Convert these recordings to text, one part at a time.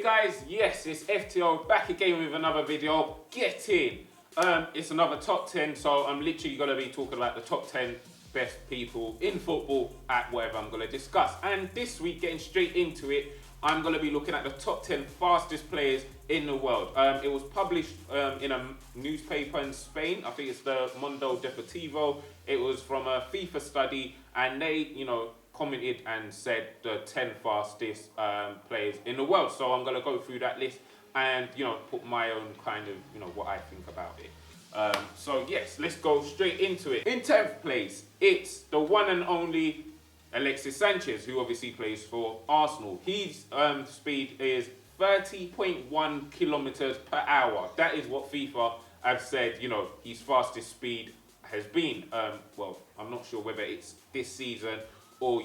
guys, yes, it's FTO back again with another video. Get in. It's another top 10, so I'm literally going to be talking about the top 10 best people in football at whatever I'm going to discuss. And this week, getting straight into it, I'm going to be looking at the top 10 fastest players in the world. It was published in a newspaper in Spain. I think it's the Mundo Deportivo. It was from a FIFA study, and they, commented and said the 10 fastest players in the world. So I'm going to go through that list and, put my own kind of, what I think about it. So yes, let's go straight into it. In 10th place, it's the one and only Alexis Sanchez, who obviously plays for Arsenal. His speed is 30.1 kilometers per hour. That is what FIFA have said, his fastest speed has been. Well, I'm not sure whether it's this season or,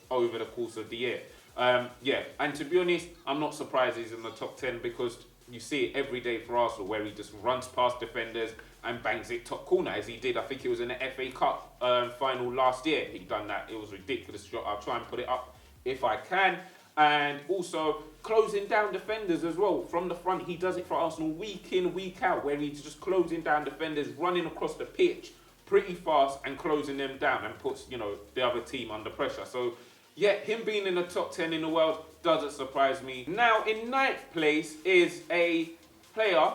over the course of the year. And to be honest, I'm not surprised he's in the top 10 because you see it every day for Arsenal where he just runs past defenders and bangs it top corner, as he did. I think it was in the FA Cup final last year. He done that. It was a ridiculous shot. I'll try and put it up if I can. And also closing down defenders as well. From the front, he does it for Arsenal week in, week out, where he's just closing down defenders, running across the pitch pretty fast and closing them down and puts, the other team under pressure. So, yeah, him being in the top 10 in the world doesn't surprise me. Now, in 9th place is a player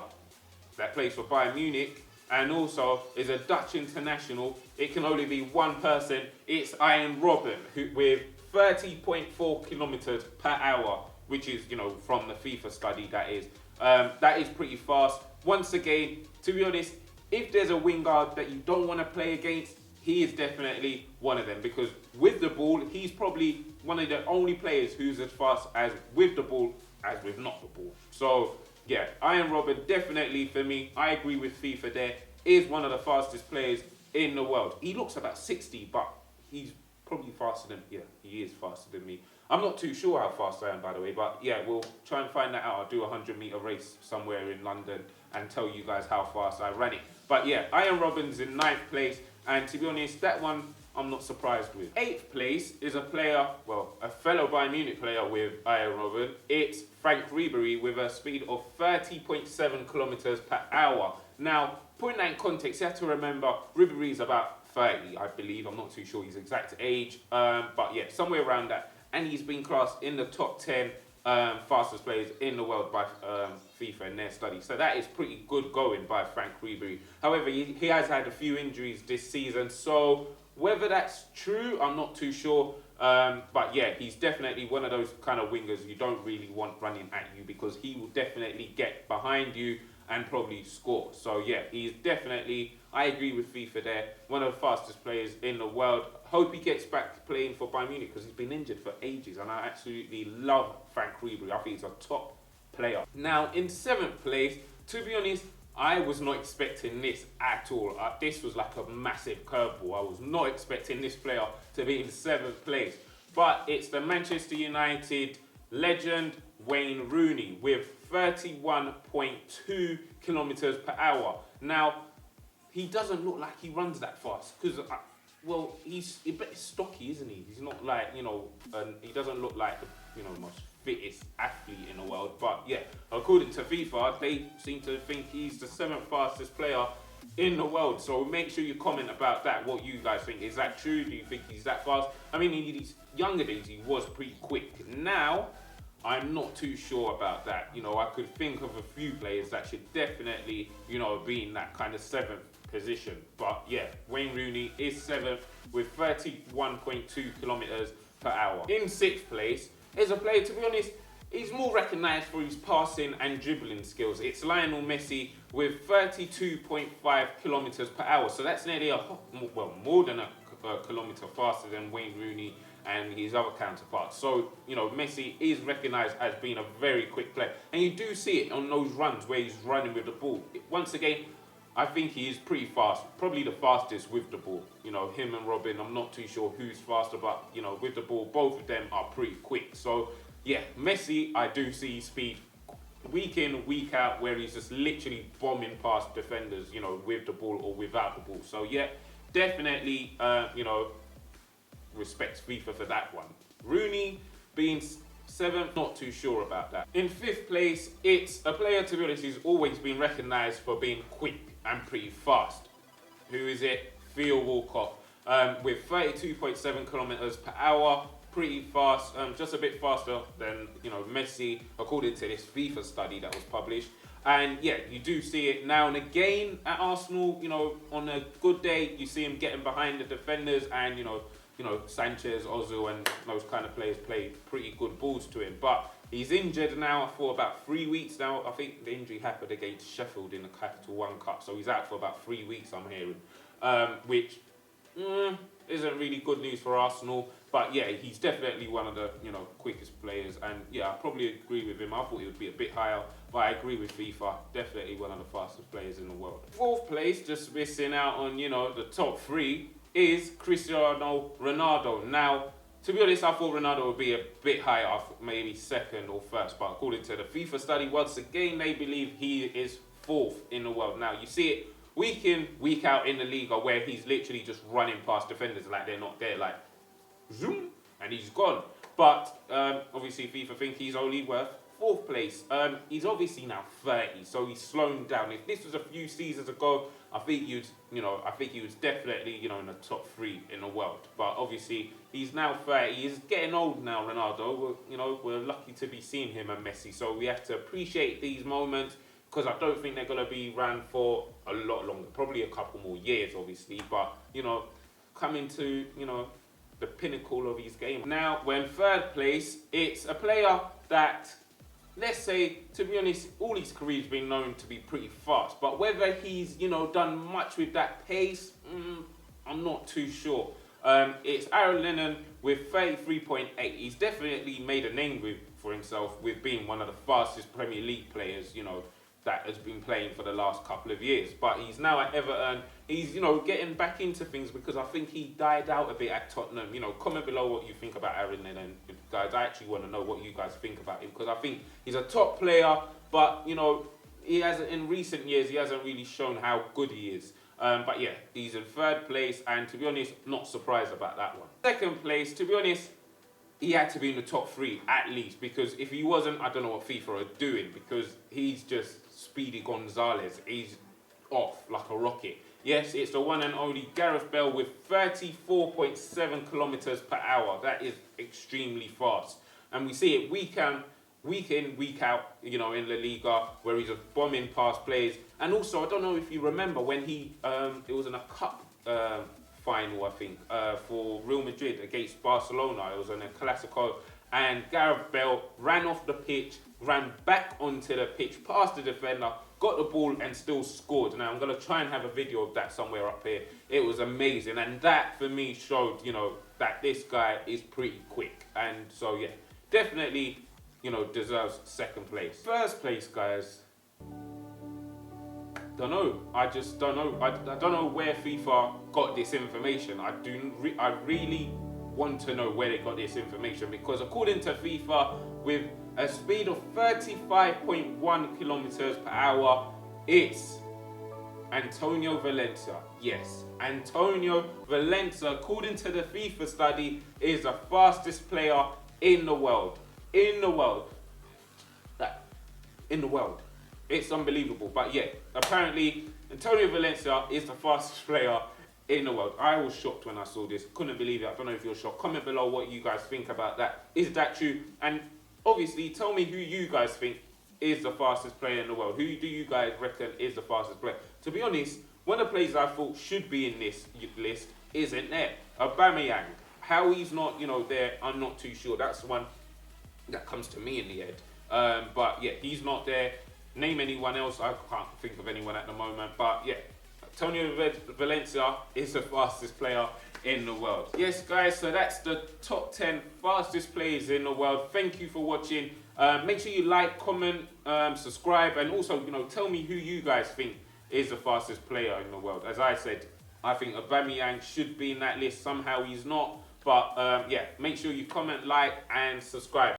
that plays for Bayern Munich and also is a Dutch international. It can only be one person. It's Arjen Robben, who with 30.4 kilometers per hour, which is, from the FIFA study, that is. That is pretty fast. Once again, to be honest, if there's a wingard that you don't want to play against, he is definitely one of them, because with the ball, he's probably one of the only players who's as fast as with the ball as with not the ball. So, yeah, Arjen Robben definitely, for me, I agree with FIFA there, is one of the fastest players in the world. He looks about 60, but he's probably faster than, he is faster than me. I'm not too sure how fast I am, by the way, but yeah, we'll try and find that out. I'll do a 100-meter race somewhere in London and tell you guys how fast I ran it. But yeah, Arjen Robben's in 9th place, and to be honest, that one I'm not surprised with. 8th place is a player, a fellow Bayern Munich player with Arjen Robben. It's Franck Ribery with a speed of 30.7 kilometers per hour. Now, putting that in context, you have to remember Ribery is about 30, I believe. I'm not too sure his exact age, but yeah, somewhere around that. And he's been classed in the top 10 fastest players in the world by FIFA in their study. So that is pretty good going by Franck Ribery. However, he has had a few injuries this season, so whether that's true, I'm not too sure. But yeah, he's definitely one of those kind of wingers you don't really want running at you, because he will definitely get behind you and probably score. So yeah, he's definitely, I agree with FIFA there, one of the fastest players in the world. Hope he gets back playing for Bayern Munich, because he's been injured for ages, and I absolutely love Franck Ribery. I think he's a top player. Now, in 7th place, to be honest, I was not expecting this at all. This was like a massive curveball. I was not expecting this player to be in 7th place. But it's the Manchester United legend, Wayne Rooney, with 31.2 kilometers per hour. Now, he doesn't look like he runs that fast, because, he's a bit stocky, isn't he? He's not like, he doesn't look like the, most fittest athlete in the world. But yeah, according to FIFA, they seem to think he's the 7th fastest player in the world. So make sure you comment about that, what you guys think. Is that true? Do you think he's that fast? I mean, in his younger days, he was pretty quick. Now, I'm not too sure about that. I could think of a few players that should definitely, be in that kind of 7th position. But yeah, Wayne Rooney is 7th with 31.2 kilometers per hour. In 6th place is a player, to be honest, he's more recognised for his passing and dribbling skills. It's Lionel Messi with 32.5 kilometers per hour. So that's nearly more than a kilometer faster than Wayne Rooney and his other counterparts. So, Messi is recognised as being a very quick player. And you do see it on those runs where he's running with the ball. Once again, I think he is pretty fast, probably the fastest with the ball. Him and Robben, I'm not too sure who's faster, but, with the ball, both of them are pretty quick. So, yeah, Messi, I do see his speed week in, week out, where he's just literally bombing past defenders, with the ball or without the ball. So, yeah, definitely, respects FIFA for that one. Rooney being 7th, not too sure about that. In 5th place, it's a player, to be honest, who's always been recognised for being quick and pretty fast. Who is it? Theo Walcott, with 32.7 kilometers per hour. Pretty fast, just a bit faster than, you know, Messi, according to this FIFA study that was published. And yeah, you do see it now and again at Arsenal. You know, on a good day, you see him getting behind the defenders, and you know, Sanchez, Ozil, and those kind of players play pretty good balls to him. But he's injured now for about 3 weeks now. I think the injury happened against Sheffield in the Capital One Cup, so he's out for about 3 weeks, I'm hearing, which isn't really good news for Arsenal. But yeah, he's definitely one of the, you know, quickest players, and yeah, I probably agree with him. I thought he would be a bit higher, but I agree with FIFA. Definitely one of the fastest players in the world. 4th place, just missing out on, you know, the top 3, is Cristiano Ronaldo. Now, to be honest, I thought Ronaldo would be a bit higher, maybe 2nd or 1st, but according to the FIFA study, once again, they believe he is 4th in the world. Now, you see it week in, week out in the Liga, where he's literally just running past defenders like they're not there, like zoom, and he's gone. But obviously FIFA think he's only worth 4th place. He's obviously now 30, so he's slowing down. If this was a few seasons ago, I think he was definitely, you know, in the top 3 in the world. But obviously he's now 30. He's getting old now, Ronaldo. We're lucky to be seeing him and Messi, so we have to appreciate these moments, because I don't think they're going to be around for a lot longer, probably a couple more years, obviously. But you know, coming to, you know, the pinnacle of his game. Now, when 3rd place, it's a player that, let's say, to be honest, all his career's been known to be pretty fast. But whether he's, you know, done much with that pace, I'm not too sure. It's Lennon with 33.8. He's definitely made a name for himself with being one of the fastest Premier League players, you know, that has been playing for the last couple of years. But he's now at Everton. He's, you know, getting back into things, because I think he died out a bit at Tottenham. You know, comment below what you think about Arjen Robben, guys. I actually want to know what you guys think about him, because I think he's a top player, but you know, he hasn't, in recent years, he hasn't really shown how good he is. But yeah, he's in 3rd place, and to be honest, not surprised about that one. 2nd place, to be honest, he had to be in the top 3 at least, because if he wasn't, I don't know what FIFA are doing, because he's just Speedy Gonzalez. He's off like a rocket. Yes, it's the one and only Gareth Bale with 34.7 kilometers per hour. That is extremely fast, and we see it week in, week out, you know, in La Liga, where he's bombing past players. And also, I don't know if you remember when he it was in a cup final, I think, for Real Madrid against Barcelona. It was in a Clasico, and Gareth Bale ran off the pitch, ran back onto the pitch, past the defender, got the ball, and still scored. Now, I'm going to try and have a video of that somewhere up here. It was amazing, and that, for me, showed, you know, that this guy is pretty quick. And so, yeah, definitely, you know, deserves 2nd place. 1st place, guys, don't know. I just don't know. I don't know where FIFA got this information. I really want to know where they got this information, because according to FIFA, with a speed of 35.1 kilometers per hour, it's Antonio Valencia. Yes, Antonio Valencia, according to the FIFA study, is the fastest player in the world. In the world. It's unbelievable. But yeah, apparently Antonio Valencia is the fastest player in the world. I was shocked when I saw this. Couldn't believe it. I don't know if you're shocked. Comment below what you guys think about that. Is that true? And obviously, tell me who you guys think is the fastest player in the world. Who do you guys reckon is the fastest player? To be honest, one of the players I thought should be in this list isn't there. Aubameyang. How he's not, you know, there, I'm not too sure. That's the one that comes to me in the head. But yeah, he's not there. Name anyone else. I can't think of anyone at the moment. But yeah, Antonio Valencia is the fastest player in the world. Yes, guys, so that's the top 10 fastest players in the world. Thank you for watching. Make sure you like, comment, subscribe, and also, you know, tell me who you guys think is the fastest player in the world. As I said, I think Aubameyang should be in that list. Somehow he's not. But yeah, make sure you comment, like, and subscribe.